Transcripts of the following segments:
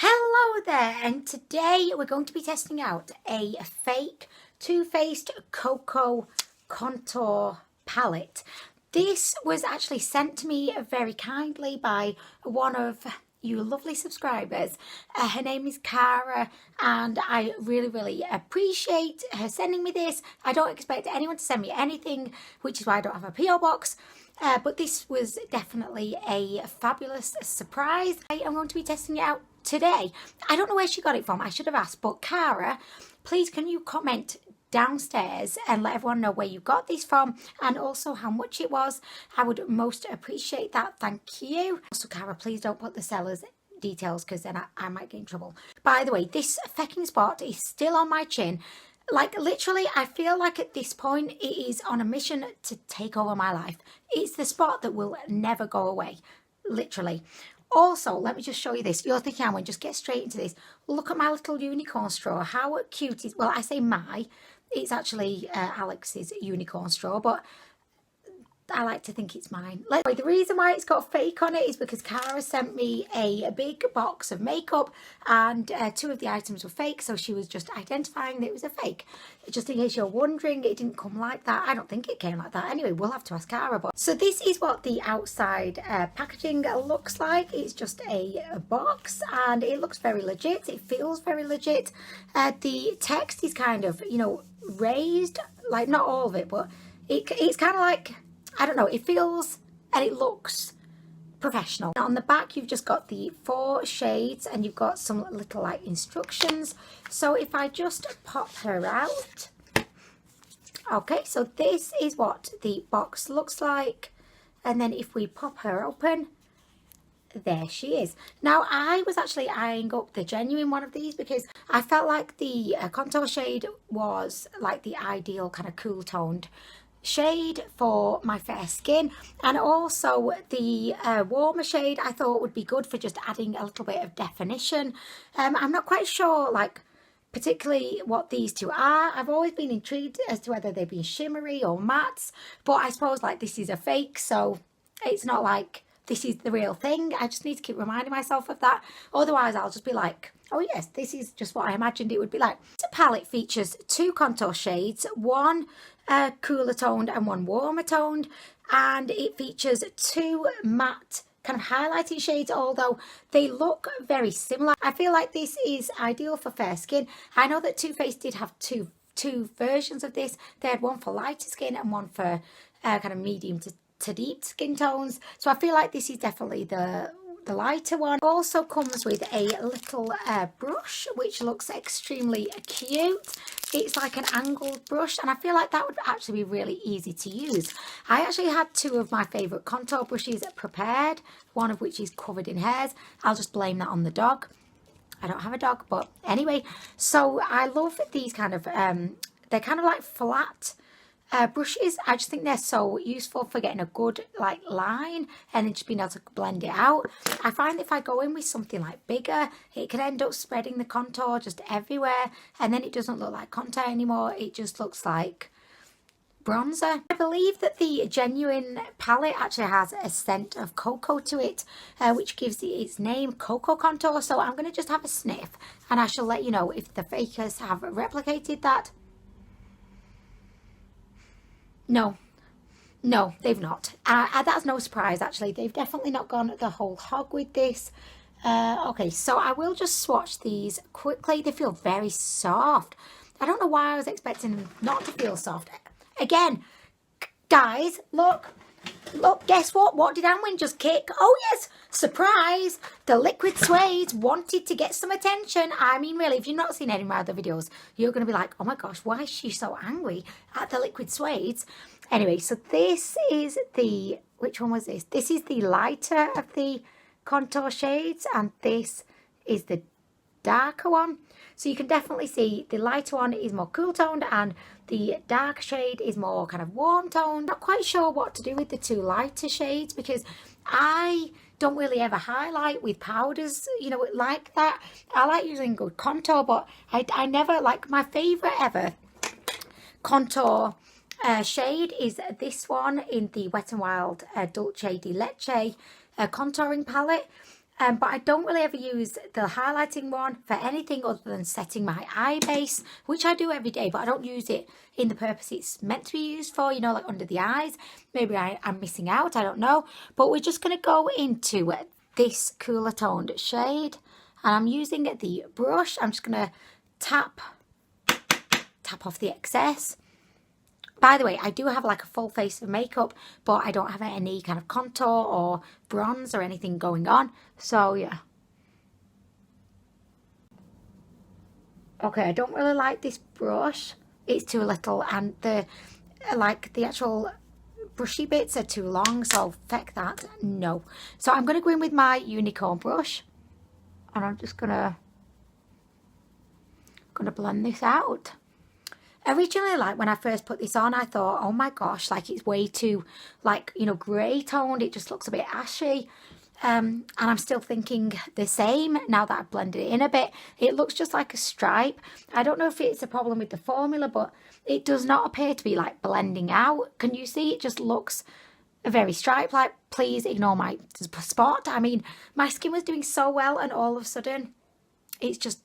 Hello there, and today we're going to be testing out a fake Too Faced Cocoa Contour palette. This was actually sent to me very kindly by one of you lovely subscribers. Her name is Cara, and I really appreciate her sending me this. I don't expect anyone to send me anything, which is why I don't have a PO box. But this was definitely a fabulous surprise. I am going to be testing it out today. I don't know where she got it from. I should have asked, but Cara, please can you comment downstairs and let everyone know where you got this from and also how much it was. I would most appreciate that. Thank you. Also, Cara, please don't put the seller's details because then I might get in trouble. By the way, this fecking spot is still on my chin. Like, literally, I feel like at this point it is on a mission to take over my life. It's the spot that will never go away, literally. Also, let me just show you this. You're thinking, Anwen, just get straight into this. Look at my little unicorn straw. How cute is, well, I say my, it's actually Alex's unicorn straw, but I like to think it's mine. The reason why it's got fake on it is because Cara sent me a big box of makeup and two of the items were fake, so she was just identifying that it was a fake. Just in case you're wondering, it didn't come like that. I don't think it came like that. Anyway, we'll have to ask Cara. But so this is what the outside packaging looks like. It's just a box and it looks very legit. It feels very legit. The text is kind of, you know, raised, like not all of it, but it's kind of like, I don't know, it feels and it looks professional. Now on the back you've just got the 4 shades and you've got some little like instructions. So if I just pop her out, okay, so this is what the box looks like, and then if we pop her open, there she is. Now I was actually eyeing up the genuine one of these because I felt like the contour shade was like the ideal kind of cool toned shade for my fair skin, and also the warmer shade I thought would be good for just adding a little bit of definition. I'm not quite sure like particularly what these two are. I've always been intrigued as to whether they've been shimmery or mattes, but I suppose like this is a fake, so it's not like this is the real thing. I just need to keep reminding myself of that, otherwise I'll just be like, oh yes, this is just what I imagined it would be like. The palette features 2 contour shades, one cooler toned and one warmer toned, and it features 2 matte kind of highlighting shades, although they look very similar. I feel like this is ideal for fair skin. I know that Too Faced did have two versions of this. They had one for lighter skin and one for kind of medium to deep skin tones, so I feel like this is definitely the lighter one. Also comes with a little brush which looks extremely cute. It's like an angled brush, and I feel like that would actually be really easy to use. I actually had 2 of my favourite contour brushes prepared, one of which is covered in hairs. I'll just blame that on the dog. I don't have a dog, but anyway. So I love these kind of they're kind of like flat brushes. I just think they're so useful for getting a good like line and then just being able to blend it out. I find if I go in with something like bigger, it can end up spreading the contour just everywhere, and then it doesn't look like contour anymore. It just looks like bronzer. I believe that the genuine palette actually has a scent of cocoa to it, which gives it its name, Cocoa Contour. So I'm going to just have a sniff and I shall let you know if the fakers have replicated that. No, they've not. That's no surprise, actually. They've definitely not gone the whole hog with this. Okay, so I will just swatch these quickly. They feel very soft. I don't know why I was expecting them not to feel soft. Again, guys, look, guess what? What did Anwen just kick? Oh yes, surprise! The liquid suede wanted to get some attention. I mean, really, if you've not seen any of my other videos, you're going to be like, oh my gosh, why is she so angry at the liquid suede? Anyway, so this is the, which one was this? This is the lighter of the contour shades, and this is the darker one. So you can definitely see the lighter one is more cool toned and the dark shade is more kind of warm toned. Not quite sure what to do with the 2 lighter shades because I don't really ever highlight with powders, you know, like that. I like using good contour, but I never, like, my favourite ever contour shade is this one in the Wet n Wild Dulce de Leche contouring palette. But I don't really ever use the highlighting one for anything other than setting my eye base, which I do every day, but I don't use it in the purpose it's meant to be used for, you know, like under the eyes. Maybe I'm missing out, I don't know. But we're just going to go into this cooler toned shade, and I'm using the brush. I'm just going to tap off the excess. By the way, I do have like a full face of makeup, but I don't have any kind of contour or bronze or anything going on. So yeah. Okay, I don't really like this brush. It's too little, and the actual brushy bits are too long, so feck that, no. So I'm going to go in with my unicorn brush, and I'm just gonna blend this out. Originally, like when I first put this on, I thought, oh my gosh, like it's way too, like, you know, grey toned. It just looks a bit ashy. And I'm still thinking the same now that I've blended it in a bit. It looks just like a stripe. I don't know if it's a problem with the formula, but it does not appear to be like blending out. Can you see? It just looks very stripe. Like, please ignore my spot. I mean, my skin was doing so well, and all of a sudden it's just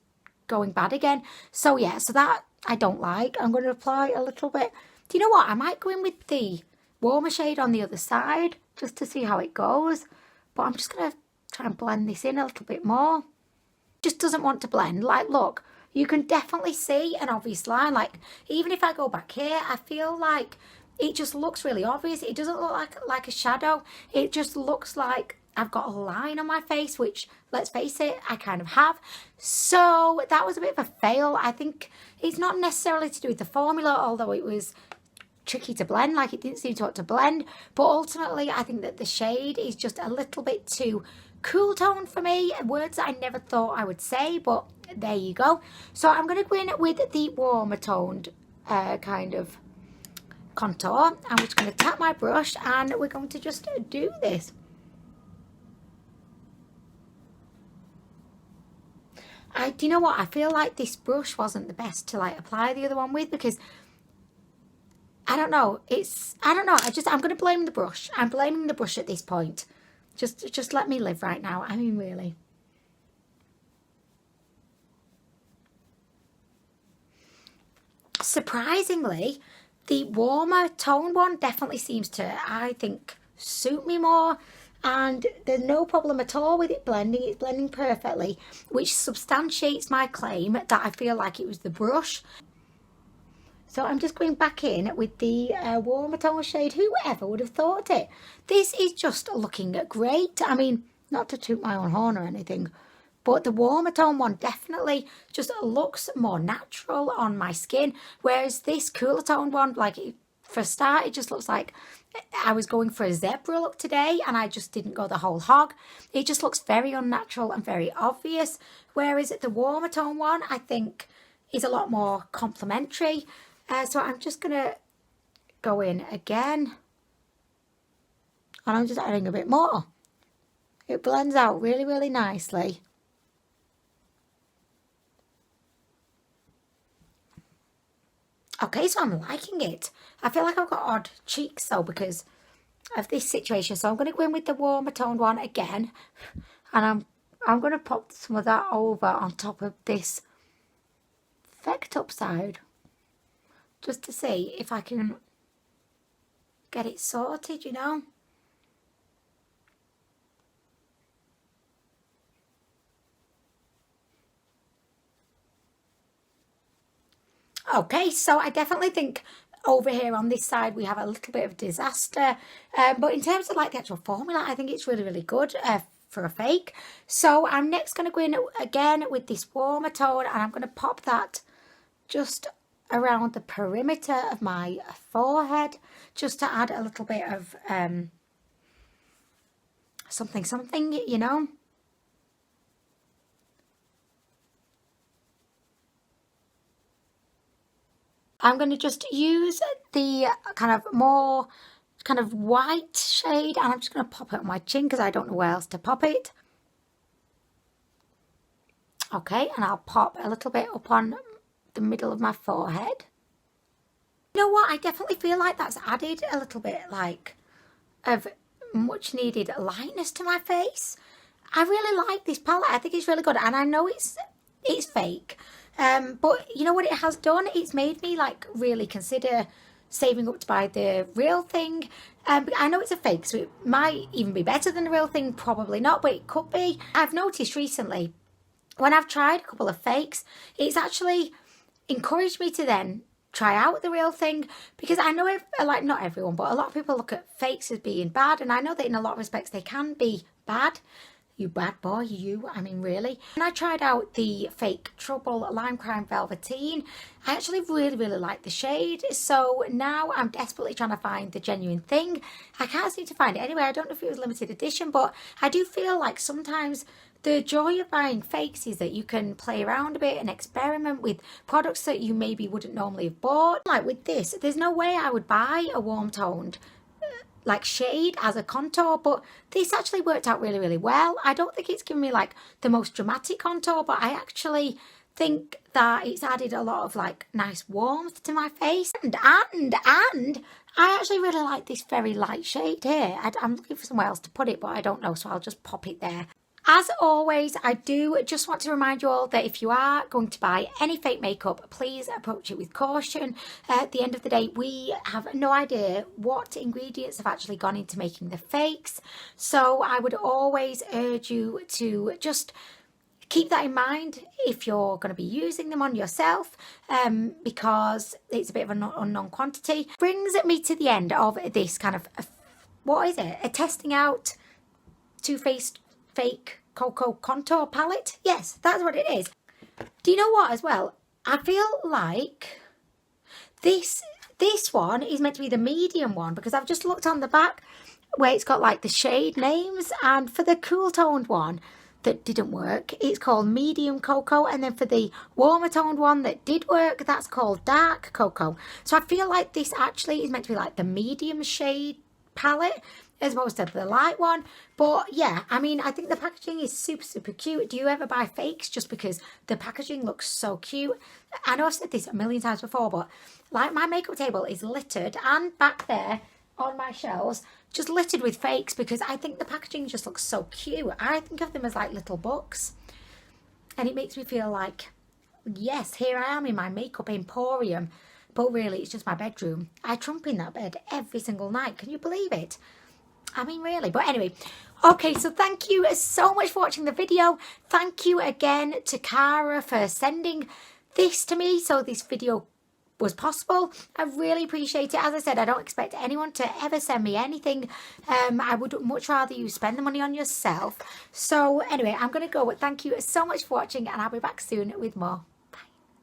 going bad again. So yeah, so that I don't like. I'm going to apply a little bit. Do you know what? I might go in with the warmer shade on the other side just to see how it goes. But I'm just going to try and blend this in a little bit more. Just doesn't want to blend. Like, look, you can definitely see an obvious line. Like, even if I go back here, I feel like it just looks really obvious. It doesn't look like a shadow. It just looks like I've got a line on my face, which, let's face it, I kind of have. So that was a bit of a fail. I think it's not necessarily to do with the formula, although it was tricky to blend, like it didn't seem to want to blend. But ultimately, I think that the shade is just a little bit too cool tone for me. Words that I never thought I would say, but there you go. So I'm going to go in with the warmer toned kind of contour. I'm just going to tap my brush, and we're going to just do this. Do you know what? I feel like this brush wasn't the best to like apply the other one with, because I don't know. I don't know. I'm going to blame the brush. I'm blaming the brush at this point. Just let me live right now. I mean, really. Surprisingly, the warmer tone one definitely seems to, I think, suit me more. And there's no problem at all with it blending. It's blending perfectly, which substantiates my claim that I feel like it was the brush. So I'm just going back in with the warmer tone shade. Whoever would have thought it? This is just looking great. I mean, not to toot my own horn or anything, but the warmer tone one definitely just looks more natural on my skin. Whereas this cooler tone one, like for a start, it just looks like I was going for a zebra look today, and I just didn't go the whole hog. It just looks very unnatural and very obvious. Whereas the warmer tone one, I think, is a lot more complimentary. So I'm just going to go in again, and I'm just adding a bit more. It blends out really, really nicely. Okay, so I'm liking it. I feel like I've got odd cheeks though because of this situation. So I'm going to go in with the warmer toned one again, and I'm going to pop some of that over on top of this effect upside, just to see if I can get it sorted, you know. Okay, so I definitely think over here on this side we have a little bit of disaster. But in terms of like the actual formula, I think it's really, really good for a fake. So I'm next going to go in again with this warmer tone, and I'm going to pop that just around the perimeter of my forehead, just to add a little bit of something, you know. I'm going to just use the kind of white shade, and I'm just going to pop it on my chin because I don't know where else to pop it. Okay, and I'll pop a little bit up on the middle of my forehead. You know what? I definitely feel like that's added a little bit like of much needed lightness to my face. I really like this palette. I think it's really good, and I know it's fake, but you know what it has done? It's made me like really consider saving up to buy the real thing. I know it's a fake, so it might even be better than the real thing. Probably not, but it could be. I've noticed recently when I've tried a couple of fakes, it's actually encouraged me to then try out the real thing, because I know like not everyone, but a lot of people look at fakes as being bad, and I know that in a lot of respects they can be bad. You bad boy, you, I mean really. And I tried out the fake Trouble Lime Crime Velveteen. I actually really like the shade, so now I'm desperately trying to find the genuine thing. I can't seem to find it anyway. I don't know if it was limited edition, but I do feel like sometimes the joy of buying fakes is that you can play around a bit and experiment with products that you maybe wouldn't normally have bought. Like with this, there's no way I would buy a warm toned like shade as a contour, but this actually worked out really well. I don't think it's given me like the most dramatic contour, but I actually think that it's added a lot of like nice warmth to my face, and I actually really like this very light shade here. I'm looking for somewhere else to put it, but I don't know, so I'll just pop it there. As always, I do just want to remind you all that if you are going to buy any fake makeup, please approach it with caution. At the end of the day, we have no idea what ingredients have actually gone into making the fakes. So I would always urge you to just keep that in mind if you're going to be using them on yourself, because it's a bit of an unknown quantity. Brings me to the end of this kind of, what is it? A testing out Too Faced fake cocoa contour palette. Yes, that's what it is. Do you know what as well? I feel like this one is meant to be the medium one, because I've just looked on the back where it's got like the shade names, and for the cool toned one that didn't work, it's called medium cocoa, and then for the warmer toned one that did work, that's called dark cocoa. So I feel like this actually is meant to be like the medium shade palette as opposed to the light one. But yeah, I mean, I think the packaging is super cute. Do you ever buy fakes just because the packaging looks so cute? I know I've said this a million times before, but like my makeup table is littered, and back there on my shelves just littered with fakes, because I think the packaging just looks so cute. I think of them as like little books, and it makes me feel like, yes, here I am in my makeup emporium, but really it's just my bedroom. I trump in that bed every single night. Can you believe it? I mean, really. But anyway, okay, so thank you so much for watching the video. Thank you again to Cara for sending this to me so this video was possible. I really appreciate it. As I said, I don't expect anyone to ever send me anything. I would much rather you spend the money on yourself. So anyway, I'm going to go. Thank you so much for watching, and I'll be back soon with more.